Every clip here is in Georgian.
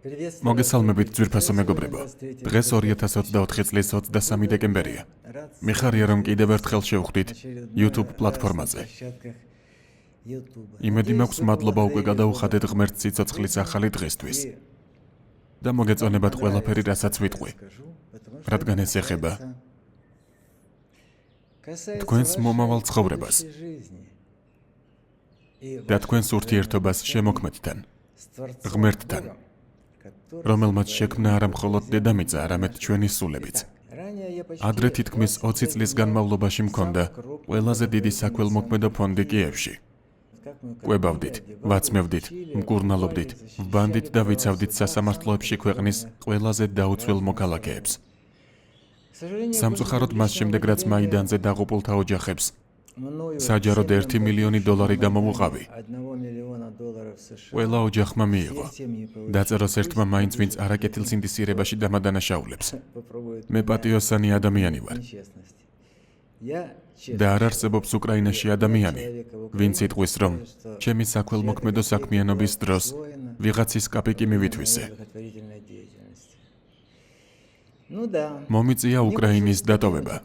მოგესალმებით ძვირფასო მეგობრებო. დღეს 2024 წლის 23 დეკემბერია. მიხარია რომ კიდევ ერთხელ შევხვდით YouTube პლატფორმაზე. იმედი მაქვს მადლობა უკვე გადაუხადეთ ღმერთს სიცოცხლის ახალი დღესთვის. და მოგეწონებათ ყველაფერი, რასაც ვიტყვი. რადგან ეს ეხება თქვენს მომავალ ცხოვრებას და თქვენს ურთიერთობას შემოქმედთან, ღმერთთან, რომელმაც შექმნა არა მხოლოდ დედამიწა, არამედ ჩვენი სულებიც. ადრე თითქმის 20 წლის განმავლობაში მქონდა ყველაზე დიდი საქველმოქმედო ფონდი კიევში. კვებავდით, ვაცმევდით, მკურნალობდით, ვბანდით და ვიცავდით სასამართლოებში ქვეყნის ყველაზე დაუცველ მოქალაქეებს. სამწუხაროდ მას შემდეგ, რაც მაიდანზე დაღუპულთა ოჯახებს საჯაროდ $1 მილიონი გამოვუყავი. ყველა ოჯახმა მიიღო. დაწეროს ერთმა მაინც, ვინც არაკეთილსინდისიერებაში დამადანაშაულებს. მე პატიოსანი ადამიანი ვარ. და არ არსებობს უკრაინაში ადამიანი, ვინც იტყვის, რომ ჩემი საქველმოქმედო საქმიანობის დროს ვიღაცის კაპიკი მივითვისე. მომიწია უკრაინის დატოვება.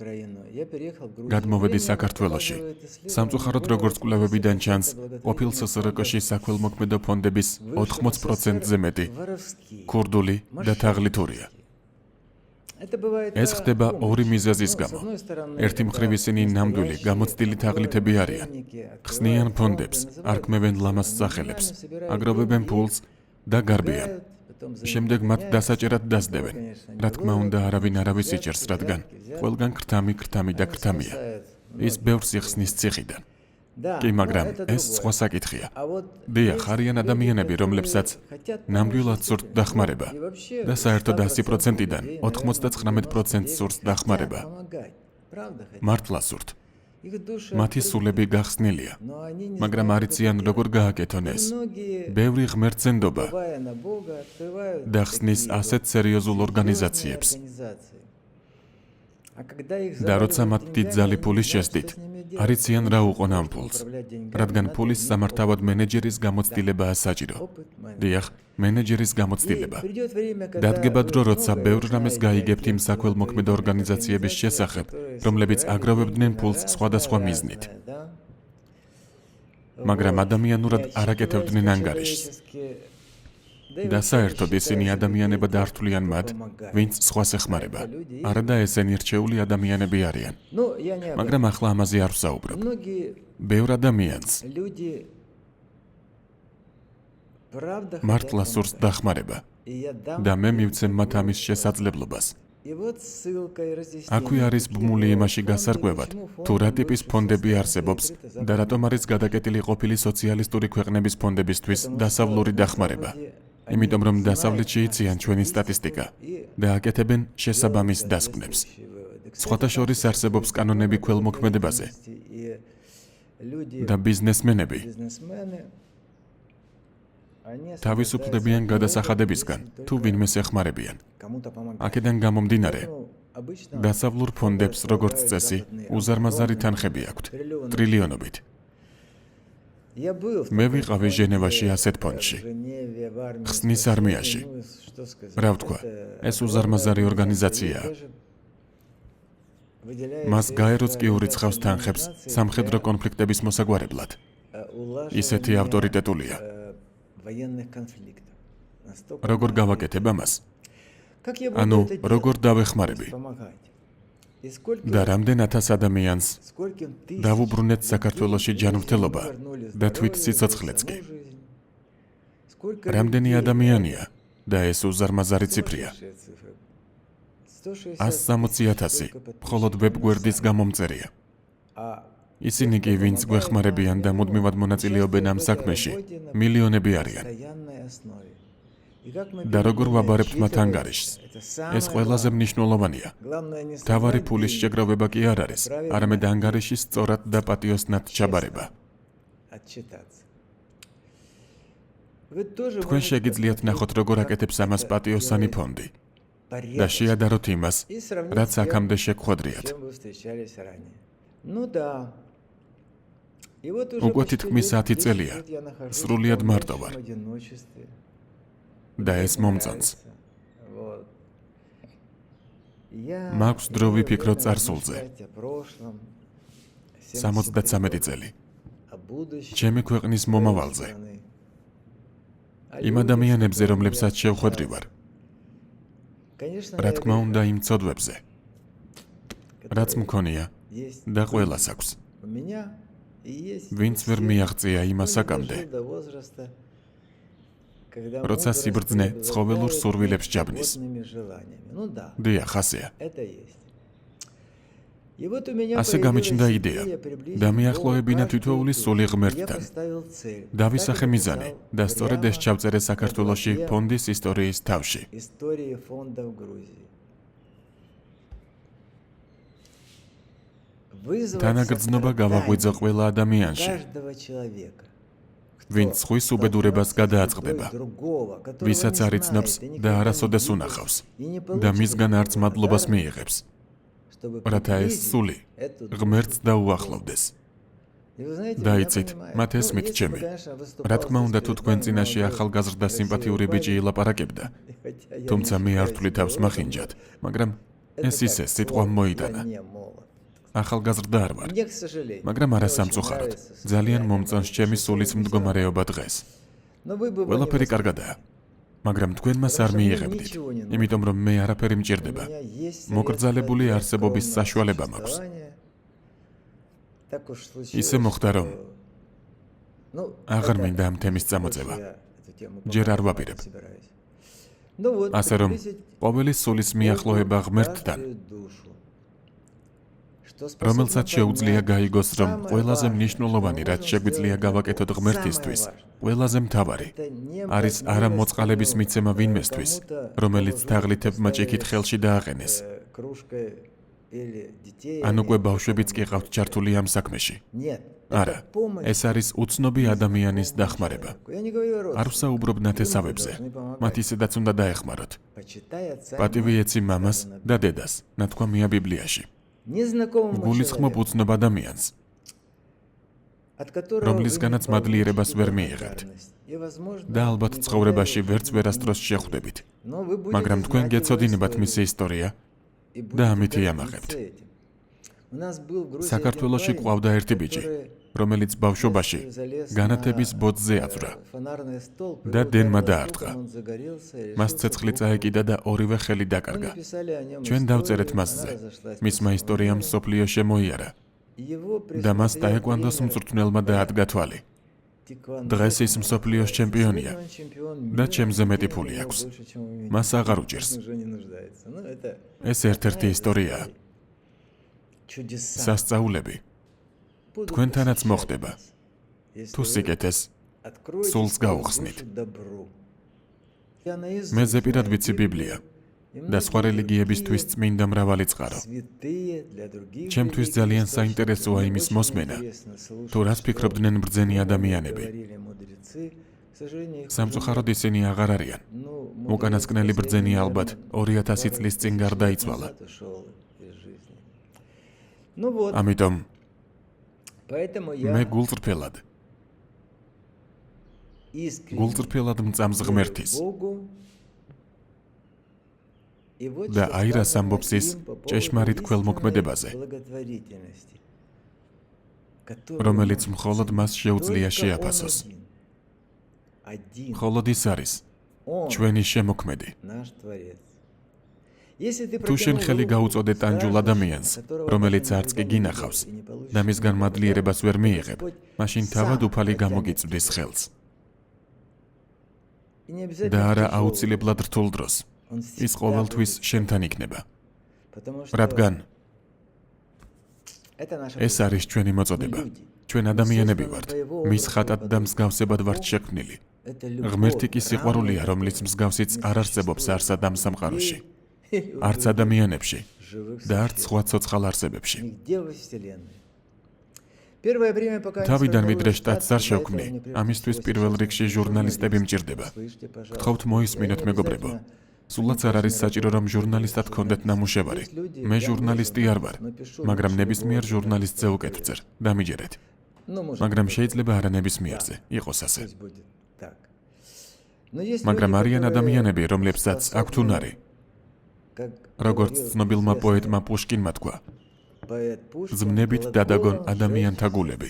გადმოვედი საქართველოში. სამწუხაროდ, როგორც კვლევებიდან ჩანს, ყოფილ სსრკ-ში საქველმოქმედო ფონდების 80%-ზე მეტი ქურდული და თაღლითურია. ეს ხდება ორი მიზეზის გამო. ერთი მხრივ ისინი ნამდვილი, გამოცდილი თაღლითები არიან. ხსნიან ფონდებს, არქმევენ ლამაზ სახელებს, აგროვებენ ფულს და გარბიან. შემდეგ მათ დასაჭერად დასდევენ. რა თქმა უნდა, არავინ არავის იჭერს, რადგან ყველგან ქრთამი და ქრთამია. ის ბევრს იხსნის ციხიდან. კი, მაგრამ ეს სხვა საკითხია. დიახ, არიან ადამიანები, რომლებსაც ნამდვილად სურთ დახმარება და საერთოდ 100%-დან 99% სურს დახმარება. მართლა სურთ. მათი სულები გახსნილია, მაგრამ არ იციან როგორ გააკეთონ ეს. ბევრი ღმერთს ენდობა და ხსნის ასეთ სერიოზულ ორგანიზაციებს. და როცა მათ დიდძალი ფული შესდით, არ იციან რა უყონ ამ ფულს, რადგან ფულის სამართავად მენეჯერის გამოცდილებაა საჭირო. დიახ, მენეჯერის გამოცდილება. დადგება დრო, როცა ბევრ რამეს გაიგებთ იმ საქველმოქმედო ორგანიზაციების შესახებ, რომლებიც აგროვებდნენ ფულს სხვადასხვა მიზნით. მაგრამ ადამიანურად არ აკეთებდნენ ანგარიშს. და საერთოდ ისინი ადამიანებად არ თვლიან მათ, ვინც სხვას ეხმარება. არადა ესენი რჩეული ადამიანები არიან. მაგრამ ახლა ამაზე არ ვსაუბრობ. ბევრ ადამიანს მართლა სურს დახმარება და მე მივცემ მათ ამის შესაძლებლობას. აქვე არის ბმული იმაში გასარკვევად, თუ რა ტიპის ფონდები არსებობს და რატომ არის გადაკეტილი ყოფილი სოციალისტური ქვეყნების ფონდებისთვის დასავლური დახმარება. იმიტომ რომ დასავლეთში იციან ჩვენი სტატისტიკა და აკეთებენ შესაბამის დასკვნებს. სხვათა შორის არსებობს კანონები ქველმოქმედებაზე და ბიზნესმენები თავისუფლებიან გადასახადებისგან, თუ ვინმეს ეხმარებიან. აქედან გამომდინარე, დასავლურ ფონდებს, როგორც წესი, უზარმაზარი თანხები აქვთ, ტრილიონობით. მე ვიყავი ჟენევაში ასეთ ფონდში, ხსნის არმიაში. რა ვთქვა, ეს უზარმაზარი ორგანიზაციაა. მას გაეროც კი ურიცხავს თანხებს სამხედრო კონფლიქტების მოსაგვარებლად. ისეთი ავტორიტეტულია. როგორ გავაკეთებ ამას? ანუ, როგორ დავეხმარები? და რამდენ 1000 ადამიანს დავუბრუნეთ საქართველოში ჯანმრთელობა და თვით სიცოცხლეც კი. რამდენი ადამიანია და ეს უზარმაზარი ციფრია. 160,000 მხოლოდ ვებგვერდის გამომწერია. ისინი კი, ვინც გვეხმარებიან და მუდმივად მონაწილეობენ ამ საქმეში, მილიონები არიან. და როგორ ვაბარებთ მათ ანგარიშს? ეს ყველაზე მნიშვნელოვანია. მთავარი ფულის შეგროვება კი არ არის, არამედ ანგარიშის სწორად და პატიოსნად ჩაბარება. თქვენ შეგიძლიათ ნახოთ, როგორ აკეთებს ამას პატიოსანი ფონდი და შეადაროთ იმას, რაც აქამდე შეგხვედრიათ. უკვე თითქმის 10 წელია, სრულიად მარტო ვარ. და ეს მომწონს. მაქვს დრო ვიფიქროთ წარსულზე. 73 წელი. ჩემი ქვეყნის მომავალზე. იმ ადამიანებზე, რომლებსაც შევხვედრი ვარ. რა თქმა უნდა, იმ ცოდვებზე, რაც მქონია და ყველას აქვს. ვინც ვერ მიაღწია იმას საკამდე, როცა სიბრძნე ცხოველურ სურვილებს ჯაბნის. დიახ, ასეა. ასე გამიჩნდა იდეა და მიახლოებინა თითოეული სული ღმერთთან. დავისახე მიზანი და სწორედ ეს ჩავწერე საქართველოში ფონდის ისტორიის თავში. თანაგრძნობა გავაღვიძო ყველა ადამიანში, ვინც ზღვის უბედურებას გადააწყდება, ვისაც არ იცნობს და არასოდეს უნახავს და მისგან არც მადლობას მიიღებს, რათა ეს სული ღმერთს დაუახლოვდეს. და იცით, მათ ესმით ჩემი. რა თქმა უნდა, თუ თქვენ წინაშე ახალგაზრდა სიმპათიური ბიჭი ილაპარაკებდა, თუმცა მე არ ვთვლი თავს მახინჯად, მაგრამ ეს ისე სიტყვა მოიტანა. ახალგაზრდა არ ვარ, მაგრამ არა სამწუხაროდ. ძალიან მომწონს ჩემი სულის მდგომარეობა დღეს. ყველაფერი კარგადაა, მაგრამ თქვენ მას არ მიიღებდით, იმიტომ რომ მე არაფერი მჭირდება. მოკრძალებული არსებობის საშუალება მაქვს. ისე მოხდა, რომ აღარ მინდა ამ თემის წამოწევა. ჯერ არ ვაპირებ. ასე რომ, ყოველი სულის მიახლოება ღმერთთან, რომელსაც შეუძლია გაიგოს, რომ ყველაზე მნიშვნელოვანი, რაც შეგვიძლია გავაკეთოთ ღმერთისთვის, ყველაზე მთავარი არის არა მოწყალების მიცემა ვინმესთვის, რომელიც თაღლითებმა ჭიქით ხელში დააყენეს. ან უკვე ბავშვებიც კი ყავთ ჩართული ამ საქმეში. არა, ეს არის უცნობი ადამიანის დახმარება. არ ვსაუბრობ ნათესავებზე, მათ ისედაც უნდა დაეხმაროთ. პატივი ეცი მამას და დედას, ნათქვამია ბიბლიაში. გულისხმობ უცნობ ადამიანს, რომლისგანაც მადლიერებას ვერ მიიღებთ და ალბათ ცხოვრებაში ვერც ვერასდროს შეხვდებით, მაგრამ თქვენ გეცოდინებათ მისი ისტორია და ამით იამაღებთ. საქართველოში ყავდა ერთი ბიჭი, რომელიც ბავშვობაში განათების ბოძზე აძვრა და დენმა დაარტყა. მას ცეცხლი წაეკიდა და ორივე ხელი დაკარგა. ჩვენ დავწერეთ მასზე. მისმა ისტორიამ მსოფლიო შემოიარა და მას ტაეკვანდოს მწვრთნელმა დაადგა თვალი. დღეს ის მსოფლიოს ჩემპიონია და ჩემზე მეტი ფული აქვს. მას აღარ უჭირს. ეს ერთ-ერთი ისტორიაა. სასწაულები თქვენთანაც მოხდება, თუ სიკეთეს სულს გაუხსნით. მე ზეპირად ვიცი ბიბლია და სხვა რელიგიებისთვის წმინდა მრავალი წყარო. ჩემთვის ძალიან საინტერესოა იმის მოსმენა, თუ რას ფიქრობდნენ ბრძენი ადამიანები. სამწუხაროდ ისინი აღარ არიან. უკანასკნელი ბრძენი ალბათ 2000 წლის წინ გარდაიცვალა. ამიტომ მე გულწრფელად მწამს ღმერთის და აირას ამბობს ის ჭეშმარიტ ქველმოქმედებაზე, რომელიც მხოლოდ მას შეუძლია შეაფასოს. მხოლოდ ის არის ჩვენი შემოქმედი. თუ შენ ხელი გაუწოდე ტანჯულ ადამიანს, რომელიც არც კი გინახავს და მისგან მადლიერებას ვერ მიიღებ, მაშინ თავად უფალი გამოგიწვდის ხელს. და არა აუცილებლად რთულ დროს, ის ყოველთვის შენთან იქნება. რადგან ეს არის ჩვენი მოწოდება. ჩვენ ადამიანები ვართ, მის ხატად და მსგავსებად ვართ შექმნილი. ღმერთი კი სიყვარულია, რომლის მსგავსიც არ არსებობს არსად ამ სამყაროში. არც ადამიანებში და არც სხვა ცოცხალ არსებებში. თავიდან ვიდრე შტატს არ შევქმნი, ამისთვის პირველ რიგში ჟურნალისტები მჭირდება. გთხოვთ მოისმინოთ მეგობრებო. სულაც არ არის საჭირო, რომ ჟურნალისტად გქონდეთ ნამუშევარი. მე ჟურნალისტი არ ვარ, მაგრამ ნებისმიერ ჟურნალისტზე უკეთვწერ, დამიჯერეთ. მაგრამ შეიძლება არა ნებისმიერზე, იყოს ასე. მაგრამ არიან ადამიანები, რომლებსაც აქვთ უნარი. როგორც ცნობილმა პოეტმა პუშკინმა თქვა, ზმნებით დადაგონ ადამიანთა გულები.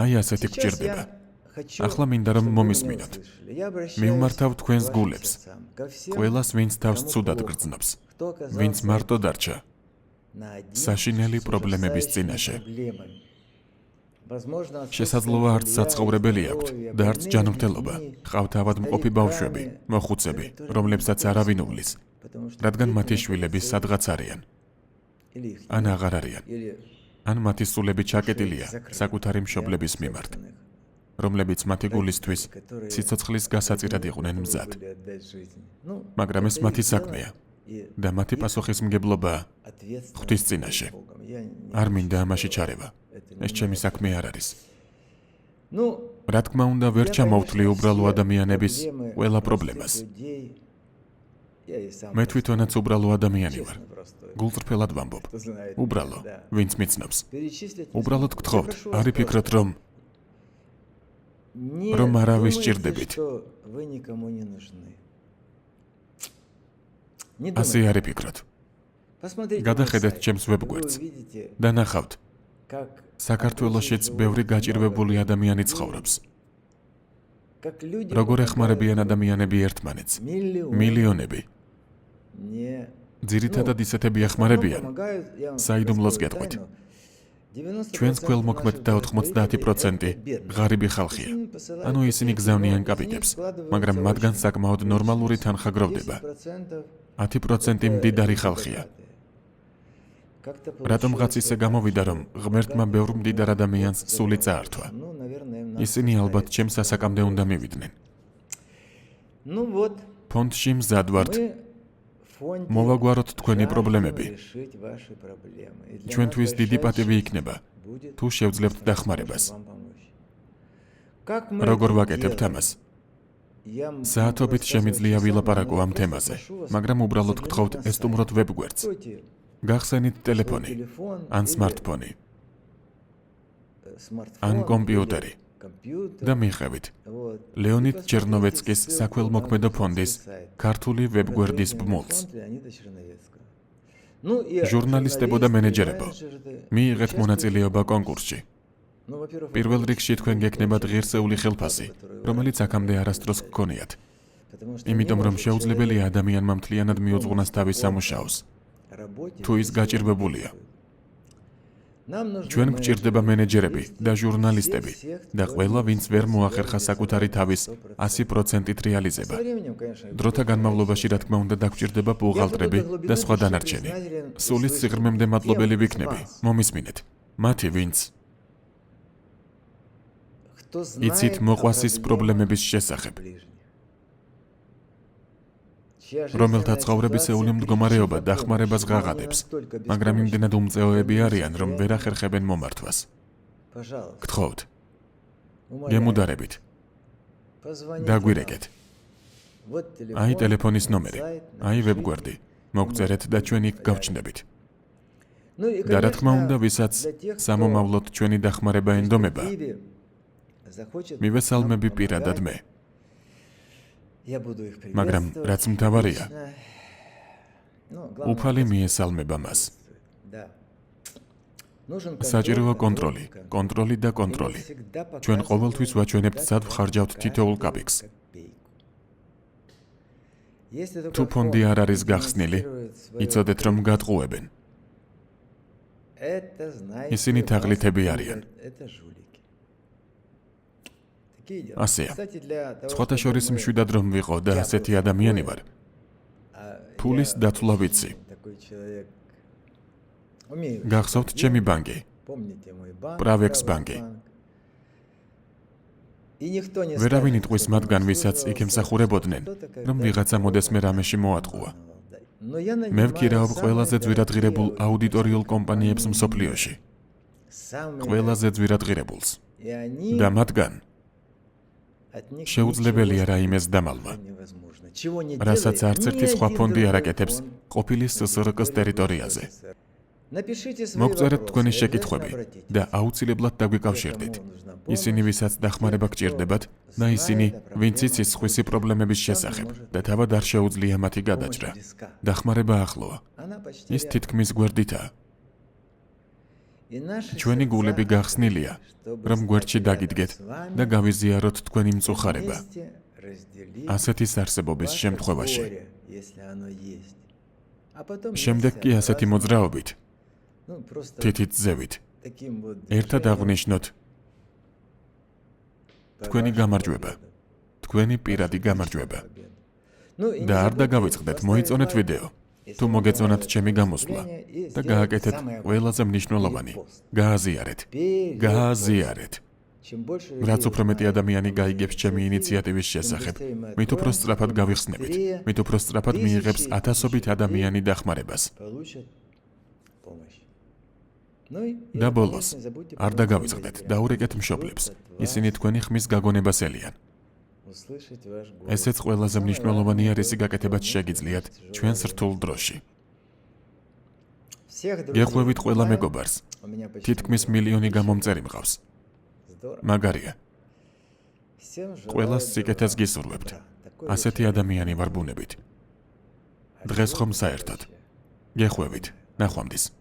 აი ასეთი გჭირდება. ახლა მინდა რომ მომისმინოთ. მივმართავ თქვენს გულებს. ყველას, ვინც თავს ცუდად გრძნობს, ვინც მარტო დარჩა საშინელი პრობლემების წინაშე. შესაძლოა არც საცხოვრებელი აქვთ და არც ჯანმრთელობა. ჰყავთ ავადმყოფი ბავშვები, მოხუცები, რომლებსაც არავინ უვლის, რადგან მათი შვილები სადღაც არიან. ან აღარ არიან. ან მათი სულები ჩაკეტილია საკუთარი მშობლების მიმართ, რომლებიც მათი გულისთვის სიცოცხლის გასაწირად იყვნენ მზად. მაგრამ ეს მათი საქმეა და მათი პასუხისმგებლობაა ღვთის წინაშე. არ მინდა ამაში ჩარევა. ეს ჩემი საქმე არ არის. რა თქმა უნდა, ვერ ჩამოვთვლი უბრალო ადამიანების ყველა პრობლემას. მე თვითონაც უბრალო ადამიანი ვარ. გულწრფელად ვამბობ. უბრალო, ვინც მიცნობს. უბრალოდ გთხოვთ, არ იფიქროთ, რომ არავის სჭირდებით. ასე არ იფიქროთ. გადახედეთ ჩემს ვებგვერდს და ნახავთ, საქართველოშიც ბევრი გაჭირვებული ადამიანი ცხოვრობს. როგორ ეხმარებიან ადამიანები ერთმანეთს? მილიონები. ძირითადად ისეთები ეხმარებიან, საიდუმლოს გეტყვით. ჩვენს ქველმოქმედ და 90% ღარიბი ხალხია. ანუ ისინი გზავნიან კაპიკებს, მაგრამ მათგან საკმაოდ ნორმალური თანხა გროვდება. 10% მდიდარი ხალხია. რატომღაც ისე გამოვიდა, რომ ღმერთმა ბევრ მდიდარ ადამიანს სული წაართვა. ისინი ალბათ ჩემს ასაკამდე უნდა მივიდნენ. ფონდში მზად ვართ. მოვაგვაროთ თქვენი პრობლემები. ჩვენთვის დიდი პატივი იქნება, თუ შევძლებთ დახმარებას. როგორ ვაკეთებთ ამას? საათობით შემიძლია ვილაპარაკო ამ თემაზე, მაგრამ უბრალოდ გთხოვთ ესტუმროთ ვებგვერდს. გახსენით ტელეფონი, ან სმარტფონი, ან კომპიუტერი და მიხევით ლეონიდ ჩერნოვეცკის საქველმოქმედო ფონდის ქართული ვებგვერდის ბმულს. ჟურნალისტებო და მენეჯერებო, მიიღეთ მონაწილეობა კონკურსში. პირველ რიგში თქვენ გექნებათ ღირსეული ხელფასი, რომელიც აქამდე არასდროს გქონიათ. იმიტომ რომ შეუძლებელია ადამიანმა მთლიანად მიუძღვნას თავის სამუშაოს, თუ ის გაჭირვებულია. ჩვენ გვჭირდება მენეჯერები და ჟურნალისტები და ყველა, ვინც ვერ მოახერხა საკუთარი თავის 100%-ით რეალიზება. დროთა განმავლობაში, რა თქმა უნდა, დაგვჭირდება ბუღალტრები და სხვა დანარჩენი. სულის სიღრმემდე მადლობელი ვიქნები. მომისმინეთ. მათი, ვინც იცით მოყვასის პრობლემების შესახებ, რომელთა ცხოვრებისეული მდგომარეობა დახმარებას ღაღადებს, მაგრამ იმდენად უმწეოები არიან, რომ ვერ ახერხებენ მომართვას. გთხოვთ, გემუდარებით, დაგვირეკეთ. აი ტელეფონის ნომერი, აი ვებგვერდი, მოგწერეთ და ჩვენ იქ გავჩნდებით. და რა თქმა უნდა, ვისაც სამომავლოდ ჩვენი დახმარება ენდომება, მივესალმები პირადად მე. მაგრამ რაც მთავარია, უფალი მიესალმება მას. საჭიროა კონტროლი და კონტროლი. ჩვენ ყოველთვის ვაჩვენებთ სად ვხარჯავთ თითოეულ კაპიკს. თუ ფონდი არ არის გახსნილი, იცოდეთ რომ გატყუებენ. ისინი თაღლითები არიან. ასეა. სხვათა შორის მშვიდად რომ ვიყო და ასეთი ადამიანი ვარ, ფულის დათვლა ვიცი. გახსოვთ ჩემი ბანკი, პრავექს ბანკი. ვერავინ იტყვის მათგან, ვისაც იქ ემსახურებოდნენ, რომ ვიღაცა მოდესმე რამეში მოატყუა. მე ვქირავ ყველაზე ძვირადღირებულ აუდიტორიულ კომპანიებს მსოფლიოში. ყველაზე ძვირადღირებულს. და მათგან შეუძლებელია რაიმეს დამალვა, რასაც არც ერთი სხვა ფონდი არ აკეთებს ყოფილი ССРК-ს ტერიტორიაზე. მოგწერეთ თქვენი შეკითხვები და აუცილებლად დაგვიკავშირდით. ისინი, ვისაც დახმარება გჭირდებათ და ისინი, ვინც იცის სხვისი პრობლემების შესახებ და თავად არ შეუძლია მათი გადაჭრა. დახმარება ახლოა. ის თითქმის გვერდითაა. ჩვენი გულები გახსნილია, რომ გვერდში დაგიდგეთ და გავიზიაროთ თქვენი მწუხარება. ასეთი არსებობის შემთხვევაში. შემდეგ კი ასეთი მოძრაობით, თითით ზევით, ერთად აღვნიშნოთ თქვენი გამარჯვება, თქვენი პირადი გამარჯვება. და არ დაგავიწყდეთ, მოიწონეთ ვიდეო. თუ მოგეწონათ ჩემი გამოსვლა და გააკეთეთ ყველაზე მნიშვნელოვანი, გააზიარეთ. გააზიარეთ. რაც უფრო მეტი ადამიანი გაიგებს ჩემი ინიციატივის შესახებ, მით უფრო სწრაფად გავიხსნებით, მით უფრო სწრაფად მიიღებს ათასობით ადამიანი დახმარებას. და ბოლოს, არ დაგავიწყდეთ, დაურეკეთ მშობლებს, ისინი თქვენი ხმის გაგონებას ელიან. ესეც ყველაზე მნიშვნელოვანია, რისი გაკეთებაც შეგიძლიათ ჩვენს რთულ დროში. გეხვევით ყველა მეგობარს, თითქმის მილიონი გამომწერი მყავს. მაგარია. ყველას სიკეთეს გისურვებთ. ასეთი ადამიანი ვარ ბუნებით. დღეს ხომ საერთოდ. გეხვევით, ნახვამდის.